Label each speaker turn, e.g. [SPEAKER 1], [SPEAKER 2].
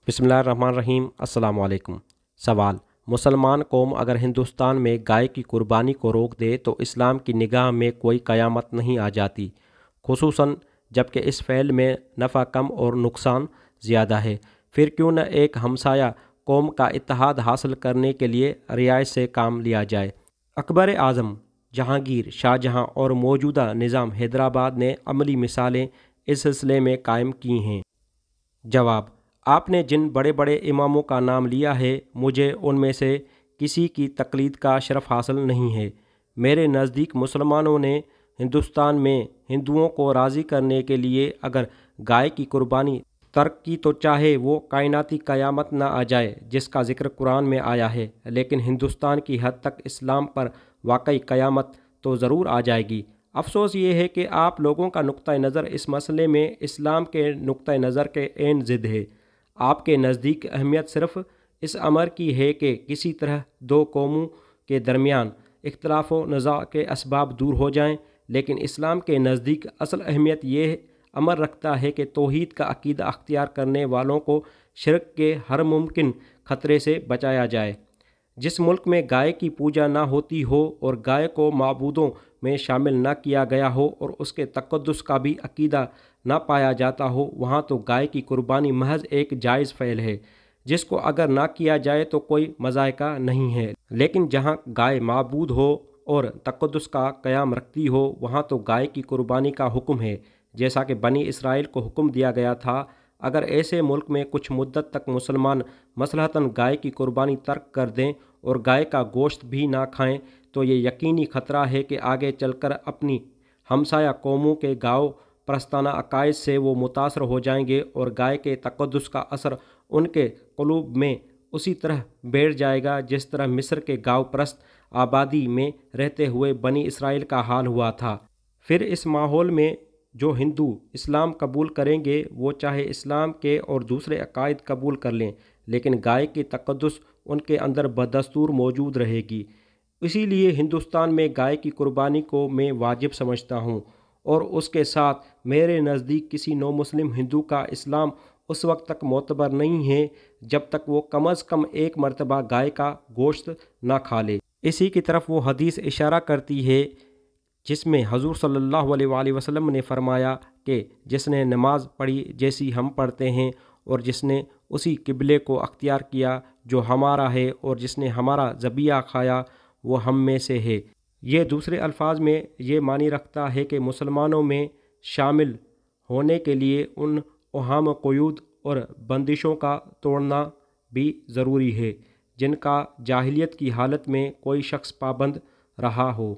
[SPEAKER 1] بسم اللہ الرحمن الرحیم۔ السلام علیکم۔ سوال: مسلمان قوم اگر ہندوستان میں گائے کی قربانی کو روک دے تو اسلام کی نگاہ میں کوئی قیامت نہیں آ جاتی، خصوصاً جبکہ اس فعل میں نفع کم اور نقصان زیادہ ہے؟ پھر کیوں نہ ایک ہمسایہ قوم کا اتحاد حاصل کرنے کے لیے رعایت سے کام لیا جائے؟ اکبر اعظم، جہانگیر، شاہ جہاں اور موجودہ نظام حیدرآباد نے عملی مثالیں اس سلسلے میں قائم کی ہیں۔ جواب: آپ نے جن بڑے بڑے اماموں کا نام لیا ہے، مجھے ان میں سے کسی کی تقلید کا شرف حاصل نہیں ہے۔ میرے نزدیک مسلمانوں نے ہندوستان میں ہندوؤں کو راضی کرنے کے لیے اگر گائے کی قربانی ترک کی تو چاہے وہ کائناتی قیامت نہ آ جائے جس کا ذکر قرآن میں آیا ہے، لیکن ہندوستان کی حد تک اسلام پر واقعی قیامت تو ضرور آ جائے گی۔ افسوس یہ ہے کہ آپ لوگوں کا نقطۂ نظر اس مسئلے میں اسلام کے نقطۂ نظر کے عین ضد ہے۔ آپ کے نزدیک اہمیت صرف اس امر کی ہے کہ کسی طرح دو قوموں کے درمیان اختلاف و نزاع کے اسباب دور ہو جائیں، لیکن اسلام کے نزدیک اصل اہمیت یہ امر رکھتا ہے کہ توحید کا عقیدہ اختیار کرنے والوں کو شرک کے ہر ممکن خطرے سے بچایا جائے۔ جس ملک میں گائے کی پوجا نہ ہوتی ہو اور گائے کو معبودوں میں شامل نہ کیا گیا ہو اور اس کے تقدس کا بھی عقیدہ نہ پایا جاتا ہو، وہاں تو گائے کی قربانی محض ایک جائز فعل ہے جس کو اگر نہ کیا جائے تو کوئی مذائقہ نہیں ہے، لیکن جہاں گائے معبود ہو اور تقدس کا قیام رکھتی ہو وہاں تو گائے کی قربانی کا حکم ہے، جیسا کہ بنی اسرائیل کو حکم دیا گیا تھا۔ اگر ایسے ملک میں کچھ مدت تک مسلمان مصلحتاً گائے کی قربانی ترک کر دیں اور گائے کا گوشت بھی نہ کھائیں تو یہ یقینی خطرہ ہے کہ آگے چل کر اپنی ہمسایہ قوموں کے گاؤ پرستانہ عقائد سے وہ متاثر ہو جائیں گے اور گائے کے تقدس کا اثر ان کے قلوب میں اسی طرح بیٹھ جائے گا جس طرح مصر کے گاؤ پرست آبادی میں رہتے ہوئے بنی اسرائیل کا حال ہوا تھا۔ پھر اس ماحول میں جو ہندو اسلام قبول کریں گے وہ چاہے اسلام کے اور دوسرے عقائد قبول کر لیں، لیکن گائے کی تقدس ان کے اندر بدستور موجود رہے گی۔ اسی لیے ہندوستان میں گائے کی قربانی کو میں واجب سمجھتا ہوں، اور اس کے ساتھ میرے نزدیک کسی نو مسلم ہندو کا اسلام اس وقت تک معتبر نہیں ہے جب تک وہ کم از کم ایک مرتبہ گائے کا گوشت نہ کھا لے۔ اسی کی طرف وہ حدیث اشارہ کرتی ہے جس میں حضور صلی اللہ علیہ وآلہ وسلم نے فرمایا کہ جس نے نماز پڑھی جیسی ہم پڑھتے ہیں اور جس نے اسی قبلے کو اختیار کیا جو ہمارا ہے اور جس نے ہمارا ذبیحہ کھایا وہ ہم میں سے ہے۔ یہ دوسرے الفاظ میں یہ معنی رکھتا ہے کہ مسلمانوں میں شامل ہونے کے لیے ان اوہام قیود اور بندشوں کا توڑنا بھی ضروری ہے جن کا جاہلیت کی حالت میں کوئی شخص پابند رہا ہو۔